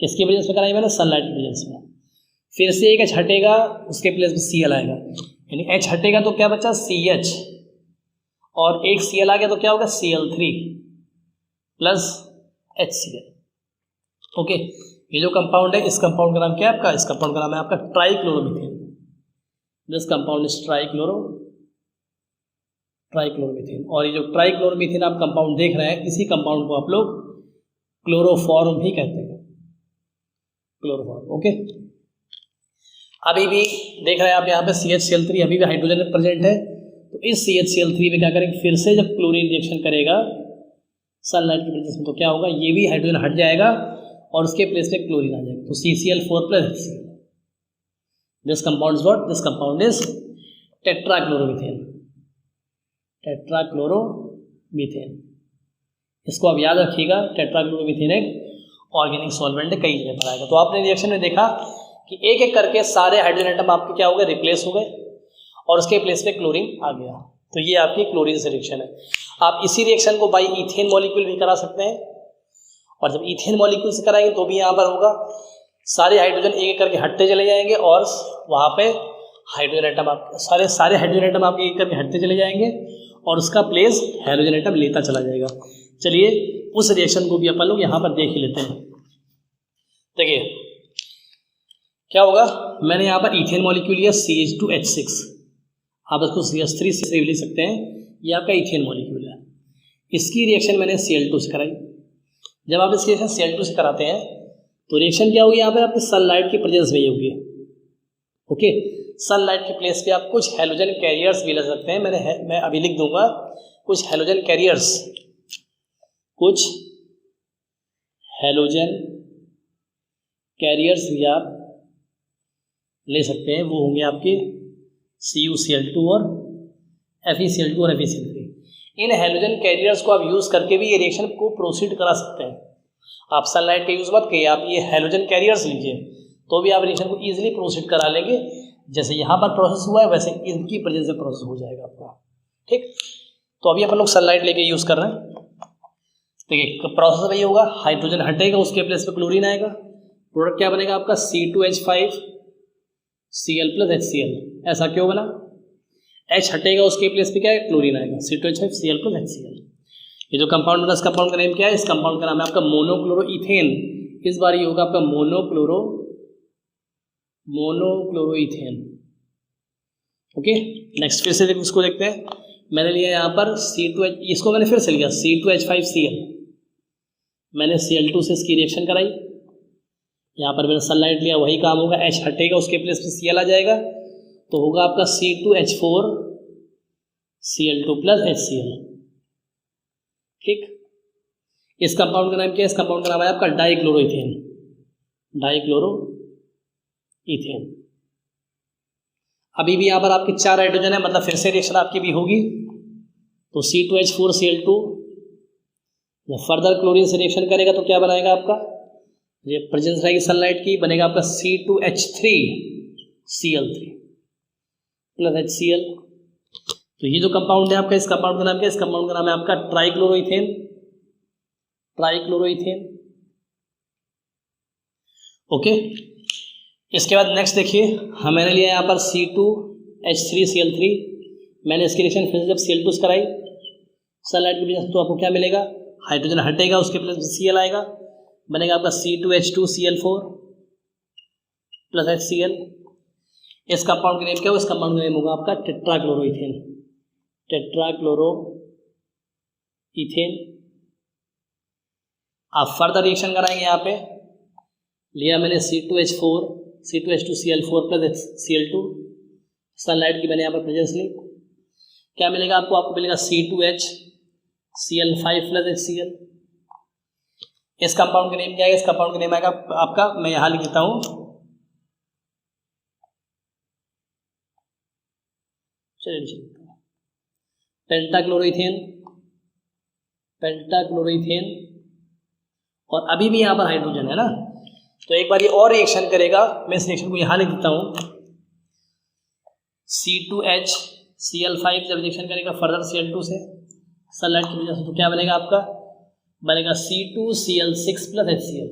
किसकी प्रेजेंस में कराई मैंने? सनलाइट की प्रेजेंस में। फिर से एक H हटेगा, उसके प्लेस में Cl आएगा, यानी H हटेगा तो क्या बचा? CH, और एक Cl आ गया तो क्या होगा? Cl3 plus HCl। ओके, ये जो कंपाउंड है, इस कंपाउंड का नाम क्या है आपका? इस कंपाउंड का नाम है आपका trichloromethane. This compound is trichloromethane. और ये जो ट्राइक्लोरोमीथेन आप कंपाउंड देख रहे हैं, इसी कंपाउंड को आप लोग क्लोरोफॉर्म भी कहते हैं, क्लोरोफॉर्म। ओके, अभी भी देख रहे हैं आप यहाँ पे CHCl3 अभी भी हाइड्रोजन प्रेजेंट है, तो इस CHCl3 में क्या करेंगे? फिर से जब क्लोरीन रिएक्शन करेगा सनलाइट की प्रेजेंस में, तो क्या होगा? ये भी हाइड्रोजन हट जाएगा और उसके प्लेस में क्लोरीन आ जाएगा, तो CCl4 plus HCl। This compound is what? This compound is tetrachloromethane, tetrachloromethane. इसको आप याद रखिएगा, टेट्राक्लोरोमीथेन एक ऑर्गेनिक सॉल्वेंट है, कई जगह पर आएगा। तो आपने रिएक्शन में देखा कि एक एक करके सारे हाइड्रोजन एटम आपके क्या हो गए? रिप्लेस हो गए, और उसके प्लेस पे क्लोरीन आ गया। तो ये आपकी क्लोरीन से रिएक्शन है। आप इसी रिएक्शन को बाई इथेन मॉलिक्यूल भी करा सकते हैं, और जब इथेन मॉलिक्यूल से कराएंगे तो भी यहाँ पर होगा, सारे हाइड्रोजन एक एक करके हटते चले जाएंगे, और वहाँ पे हाइड्रोजन एटम आप सारे हाइड्रोजन एटम आपके एक करके हटते चले जाएंगे, और उसका प्लेस हाइड्रोजन एटम लेता चला जाएगा। चलिए उस रिएक्शन को भी अपन लोग यहाँ पर देख ही लेते हैं। देखिए क्या होगा, मैंने यहाँ पर इथेन मॉलिक्यूल लिया CH2H6, आप इसको CH3 से भी लिख सकते हैं, ये आपका इथेन मॉलिक्यूल है। इसकी रिएक्शन मैंने Cl2 से कराई। जब आप इसकी रिएक्शन Cl2 से कराते हैं तो रिएक्शन क्या होगी? यहाँ पे आपकी सनलाइट की प्रेजेंस में ही होगी। ओके, सनलाइट के प्लेस पे आप कुछ हैलोजन कैरियर्स भी ले सकते हैं। मैं अभी लिख दूंगा कुछ हैलोजन कैरियर्स, कुछ हैलोजन कैरियर्स भी आप ले सकते हैं। वो होंगे आपके CuCl2 और FeCl2 और FeCl3। इन हैलोजन कैरियर्स को आप यूज़ करके भी ये रिएक्शन को प्रोसीड करा सकते हैं। आप सनलाइट का यूज़ मत करिए, आप ये हैलोजन कैरियर्स लीजिए, तो भी आप रिएक्शन को ईजिली प्रोसीड करा लेंगे। जैसे यहाँ पर प्रोसेस हुआ है वैसे इनकी प्रेजेंस से प्रोसेस हो जाएगा आपका। ठीक, तो अभी अपन लोग सनलाइट लेके यूज़ कर रहे हैं। देखिए प्रोसेस वही होगा, हाइड्रोजन हटेगा, उसके प्लेस पे क्लोरीन आएगा, प्रोडक्ट क्या बनेगा आपका? C2H5 Cl plus HCl। ऐसा क्यों बना? H हटेगा, उसके प्लेस पे क्या है? क्लोरीन आएगा, C2H5 Cl प्लस HCl। ये जो कंपाउंड बना, इस कंपाउंड का नेम क्या है? इस कंपाउंड का नाम है आपका मोनोक्लोरोइथेन। इस बार ये होगा आपका मोनोक्लोरोइथेन। ओके, नेक्स्ट फिर से इसको देखते हैं। मैंने लिया यहाँ पर C2H, इसको मैंने फिर से लिया C2H5Cl, मैंने Cl2 से इसकी रिएक्शन कराई। यहाँ पर मैंने सनलाइट लिया, वही काम होगा, H हटेगा, उसके प्लेस पे Cl आ जाएगा, तो होगा आपका C2H4 Cl2 प्लस HCl। ठीक, इस कंपाउंड का नाम क्या है? इस कंपाउंड का नाम है आपका डाइक्लोरोइथेन, डाइक्लोरोइथेन। अभी भी यहाँ पर आपके 4 हाइड्रोजन है, मतलब फिर से रिएक्शन आपकी भी होगी। तो C2H4 Cl2 जब फर्दर क्लोरीन से रिएक्शन करेगा तो क्या बनाएगा आपका? ये प्रेजेंस रहेगी सनलाइट की, बनेगा आपका C2H3 Cl3 प्लस HCl। तो ये जो कंपाउंड है आपका, इस कंपाउंड का नाम क्या है? इस कंपाउंड का नाम है आपका ट्राइक्लोरोइथेन, ट्राइक्लोरोइथेन। ओके, इसके बाद नेक्स्ट देखिए, मैंने लिया यहाँ पर C2H3 Cl3, मैंने इसकी रिएक्शन फिर जब Cl2 से कराई सनलाइट की वजह से, तो आपको क्या मिलेगा? हाइड्रोजन हटेगा, उसके प्लेस में Cl आएगा, बनेगा आपका C2H2 Cl4 प्लस HCl। इस कंपाउंड का नेम क्या होगा? इस कंपाउंड का नेम होगा आपका टेट्राक्लोरोइथेन, टेट्राक्लोरोइथेन। आप फर्दर रिएक्शन कराएंगे, यहाँ पे लिया मैंने C2H2 Cl4 plus Cl2, sunlight की मैंने यहाँ पर प्रेजेंस ली, क्या मिलेगा आपको? आपको मिलेगा C2H Cl5 प्लस HCl। इस कंपाउंड का नेम क्या है? इस कंपाउंड का नेम आएगा आपका, मैं यहाँ लिख देता हूँ, चलिए पेंटाक्लोरोइथेन, पेंटाक्लोरोइथेन। और अभी भी यहाँ पर हाइड्रोजन है ना, तो एक बार ये और रिएक्शन करेगा, मैं इस रिएक्शन को यहाँ लिख देता हूँ, C2H Cl5 जब रिएक्शन करेगा फर्दर Cl2 से सनलाइट की वजह से, तो क्या बनेगा आपका? बनेगा C2Cl6 प्लस HCl।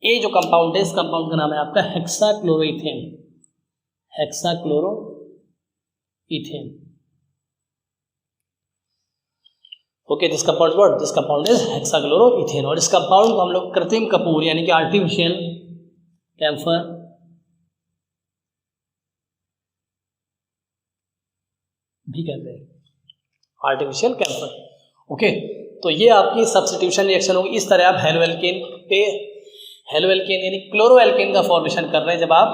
ये जो कंपाउंड है इस कंपाउंड का नाम है आपका hexachloroethane, hexachloroethane. Okay, this compound is hexachloroethane. और इस कंपाउंड को हम लोग कृत्रिम कपूर यानी कि आर्टिफिशियल कैम्फर भी कहते हैं, आर्टिफिशियल कैम्फर। ओके, तो ये आपकी सब्स्टिट्यूशन रिएक्शन होगी। इस तरह आप हेलोएल्केन पे हेलोएल्केन यानी क्लोरोएल्केन का फॉर्मेशन कर रहे हैं जब आप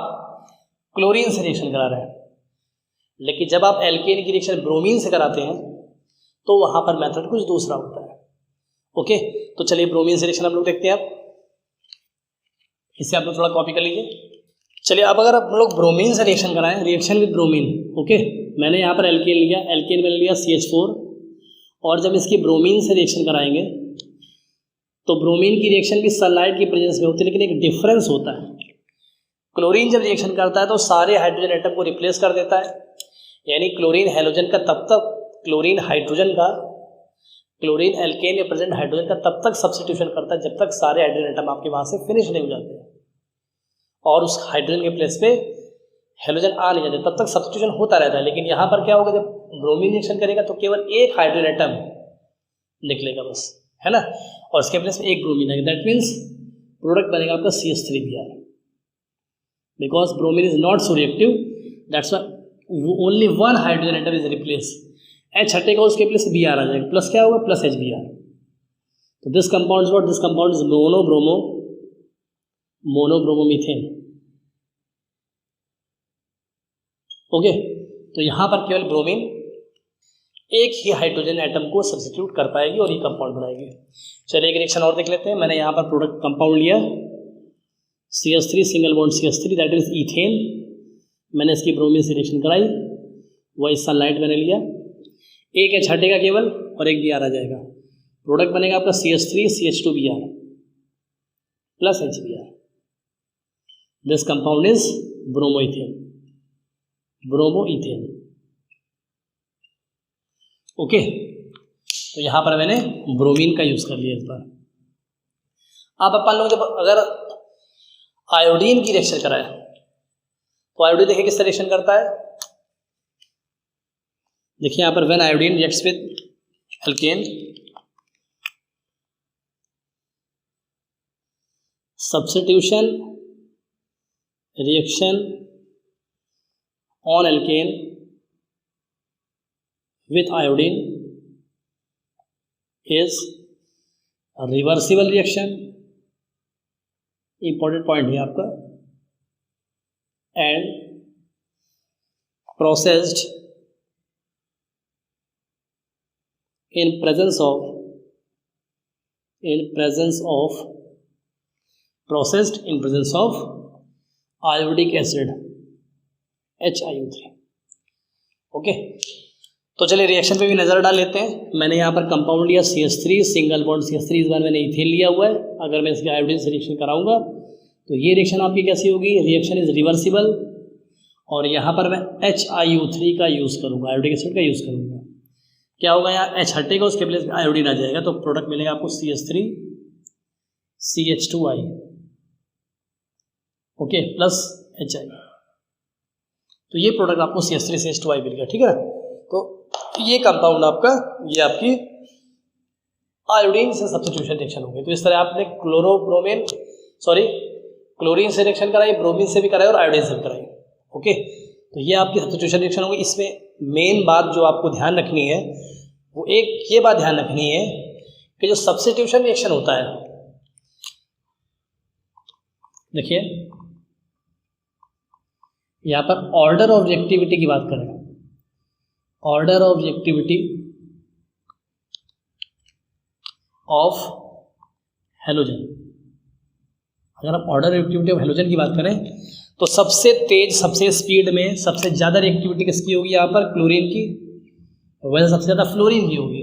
क्लोरीन से रिएक्शन करा रहे हैं। लेकिन जब आप एल्केन की रिएक्शन ब्रोमीन से कराते हैं तो वहां पर मेथड कुछ दूसरा होता है। ओके, तो चलिए ब्रोमीन से रिएक्शन हम लोग देखते हैं। आप इसे आप लोग थोड़ा कॉपी कर लीजिए। चलिए, अब अगर आप लोग ब्रोमीन से रिएक्शन कराएं, रिएक्शन विद ब्रोमीन। ओके, मैंने यहाँ पर एल्केन लिया, एल्केन मैंने लिया CH4, और जब इसकी ब्रोमीन से रिएक्शन कराएंगे तो ब्रोमीन की रिएक्शन भी सनलाइट की प्रेजेंस में होती है, लेकिन एक डिफरेंस होता है। क्लोरीन जब रिएक्शन करता है तो सारे हाइड्रोजन एटम को रिप्लेस कर देता है, यानी क्लोरीन एल्केन या प्रेजेंट हाइड्रोजन का तब तक सब्स्टिट्यूशन करता है जब तक सारे हाइड्रोजन एटम आपके वहाँ से फिनिश नहीं हो जाते हैं और उस हाइड्रोजन के प्लेस पे हेलोजन आ नहीं जाते, तब तक सब्स्टिट्यूशन होता रहता है। लेकिन यहाँ पर क्या होगा, जब ब्रोमीन रिएक्शन करेगा तो केवल एक हाइड्रोजन एटम निकलेगा बस, है ना, और इसके प्लेस में एक ब्रोमीन आएगा। दैट मीन्स प्रोडक्ट बनेगा आपका CH3Br, because bromine is not so reactive, that's why only one hydrogen atom is replace. H हटेगा उसके प्लेस Br आ जाएगा, प्लस क्या होगा, प्लस HBr। तो this compound is what, this compound is monobromomethane. Okay, तो यहाँ पर केवल ब्रोमीन एक ही हाइड्रोजन एटम को सब्स्टिट्यूट कर पाएगी और ये कंपाउंड बनाएगी। चलिए एक रिएक्शन और देख लेते हैं। मैंने यहाँ पर प्रोडक्ट कंपाउंड लिया CH3 single bond CH3, that is ethane. मैंने इसकी ब्रोमीन से रिएक्शन कराई, वही सनलाइट मैंने लिया, एक H हटेगा केवल और एक Br आ जाएगा। प्रोडक्ट बनेगा आपका CH3 CH2Br plus HBr। This compound is bromoethane. Okay, तो यहाँ पर मैंने ब्रोमीन का यूज कर लिया इस बार। अब अपन लोग जब अगर आयोडीन की रिएक्शन कराए तो आयोडीन देखिए किस तरह रिएक्शन करता है। देखिए यहाँ पर when iodine reacts with alkane, substitution reaction on alkane with iodine is a reversible reaction, important point है आपका, and processed in presence of iodic acid HiO3। Okay, तो चलिए रिएक्शन पे भी नज़र डाल लेते हैं। मैंने यहाँ पर कंपाउंड लिया CH3 सिंगल बॉन्ड CH3, इस बार मैंने इथेन लिया हुआ है। अगर मैं इसके आयोडीन से रिएक्शन कराऊंगा तो ये रिएक्शन आपकी कैसी होगी, रिएक्शन इज रिवर्सिबल, और यहाँ पर मैं HiO3 का यूज़ करूँगा, आयोडिक एसिड का यूज़ करूँगा। क्या होगा, यहाँ H हटेगा उसके प्लेस में आयोडीन आ जाएगा, तो प्रोडक्ट मिलेगा आपको CH3 CH2I okay plus HI। तो ये प्रोडक्ट आपको CH3 CH2I मिल गया, ठीक है ना। तो ये कंपाउंड आपका, ये आपकी आयोडीन से सब्स्टिट्यूशन रिएक्शन होगी। तो इस तरह आपने क्लोरीन से रिएक्शन कराई, ब्रोमीन से भी कराई और आयोडीन से भी कराई। ओके, तो ये आपकी सब्स्टिट्यूशन रिएक्शन होगी। इसमें मेन बात जो आपको ध्यान रखनी है वो एक ये बात ध्यान रखनी है कि जो सब्स्टिट्यूशन रिएक्शन होता है, देखिए यहाँ पर ऑर्डर ऑफ रिएक्टिविटी की बात करें, order of reactivity of halogen. अगर आप ऑर्डर रिएक्टिविटी ऑफ हेलोजन की बात करें तो सबसे तेज, सबसे स्पीड में सबसे ज़्यादा रिएक्टिविटी किसकी होगी, यहाँ पर क्लोरीन की, वैसे सबसे ज़्यादा फ्लोरीन की होगी।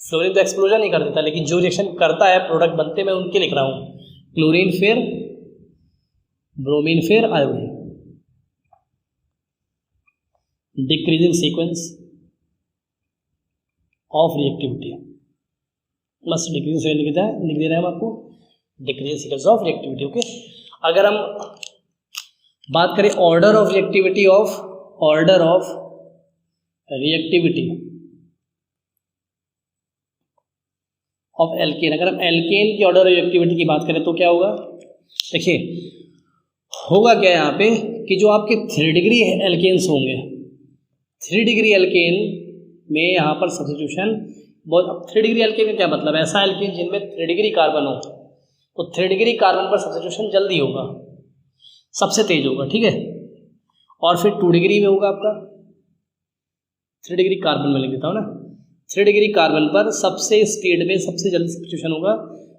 फ्लोरीन तो एक्सप्लोजन नहीं कर देता, लेकिन जो रिएक्शन करता है, प्रोडक्ट बनते, मैं उनके लिख रहा हूँ, क्लोरीन फिर ब्रोमीन फिर iodine. Decreasing sequence of reactivity, बस डिक्रीजिंग सीक्वेंस लिख दे रहे हैं हम आपको। Decreasing sequence of reactivity. Okay, अगर हम बात करें order of reactivity of alkene, अगर हम एल्केन की ऑर्डर ऑफ रिएक्टिविटी की बात करें तो क्या होगा, देखिए होगा क्या यहाँ पे कि जो आपके 3 डिग्री एल्केन्स होंगे, 3 डिग्री एल्केन में यहाँ पर सब्स्टिट्यूशन बहुत। अब 3 डिग्री एल्केन का क्या मतलब है, ऐसा एल्केन जिनमें 3 डिग्री कार्बन हो, तो 3 डिग्री कार्बन पर सब्स्टिट्यूशन जल्दी होगा, सबसे तेज होगा, ठीक है। और फिर 2 डिग्री में होगा आपका, 3 डिग्री कार्बन में लिख देता हूँ ना, 3 डिग्री कार्बन पर सबसे स्पीड में सबसे जल्दी सब्स्टिट्यूशन होगा,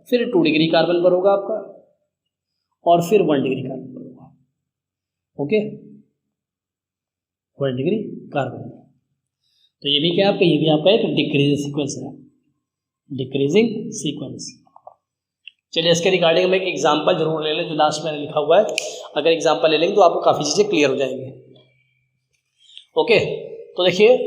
फिर 2 डिग्री कार्बन पर होगा आपका, और फिर 1 डिग्री कार्बन पर होगा। Okay, 1 degree carbon. तो ये भी क्या आपका, ये भी आपका एक डिक्रीजिंग सीक्वेंस है, डिक्रीजिंग सीक्वेंस। चलिए इसके रिगार्डिंग हम एक एग्जांपल जरूर ले लें जो लास्ट में लिखा हुआ है। अगर एग्जांपल ले लेंगे तो आपको काफ़ी चीज़ें क्लियर हो जाएंगी। ओके, तो देखिए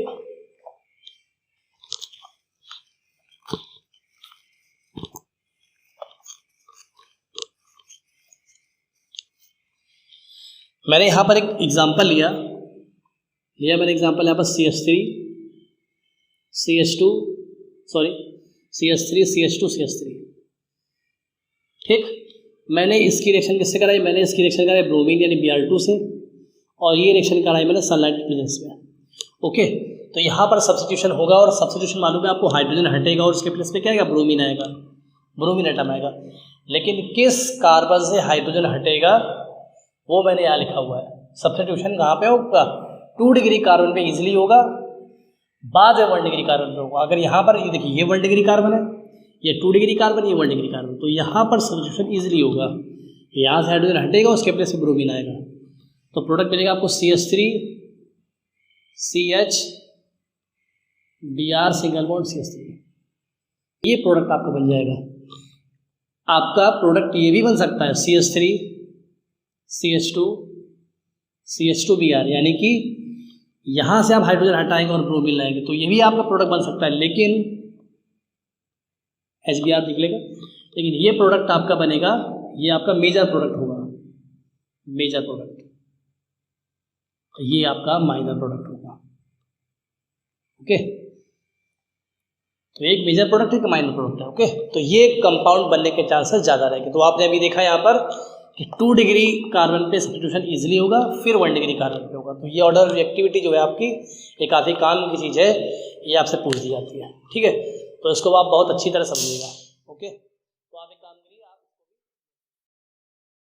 मैंने यहाँ पर एक एग्जांपल लिया मैंने एग्जांपल यहाँ पर CH3 CH2 CH3 ठीक। मैंने इसकी रिएक्शन किससे कराई, मैंने इसकी रिएक्शन कराई ब्रोमीन यानी Br2 से, और ये रिएक्शन कराई मैंने सनलाइट के प्रेजेंस में। ओके, तो यहाँ पर सब्स्टिट्यूशन होगा, और सब्स्टिट्यूशन मालूम है आपको, हाइड्रोजन हटेगा और उसके प्लेस में क्या आएगा, ब्रोमीन आएगा, ब्रोमीन एटम आएगा। लेकिन किस कार्बन से हाइड्रोजन हटेगा वो मैंने यहाँ लिखा हुआ है। सब्स्टिट्यूशन कहाँ पे होगा, 2 डिग्री कार्बन पे इजीली होगा, बाद में 1 डिग्री कार्बन पे होगा। अगर यहाँ पर ये देखिए, ये 1 डिग्री कार्बन है, ये 2 डिग्री कार्बन, ये 1 डिग्री कार्बन, तो यहाँ पर सब्स्टिट्यूशन इजीली होगा। यहाँ से हाइड्रोजन हटेगा, उसके प्लेस में ब्रोमीन आएगा, तो प्रोडक्ट मिलेगा आपको CH3 CH Br single bond CH3। ये प्रोडक्ट आपका बन जाएगा। आपका प्रोडक्ट ये भी बन सकता है CH3 CH2 Br, यानी कि यहाँ से आप हाइड्रोजन हटाएंगे और ब्रोमीन लाएंगे, तो ये भी आपका प्रोडक्ट बन सकता है, लेकिन HBr निकलेगा। लेकिन ये प्रोडक्ट आपका बनेगा, ये आपका मेजर प्रोडक्ट होगा, मेजर प्रोडक्ट, ये आपका माइनर प्रोडक्ट होगा। ओके, तो एक मेजर प्रोडक्ट है, एक माइनर प्रोडक्ट है। ओके, तो ये कंपाउंड बनने के चांसेस ज़्यादा रहेंगे। तो आपने अभी देखा यहाँ पर कि 2 डिग्री कार्बन पे सब्स्टिट्यूशन इजीली होगा, फिर 1 डिग्री कार्बन पे होगा। तो ये ऑर्डर रिएक्टिविटी जो है आपकी, ये काफ़ी काम की चीज़ है, ये आपसे पूछ दी जाती है, ठीक है। तो इसको आप बहुत अच्छी तरह समझिएगा। ओके, तो आप एक काम करिए,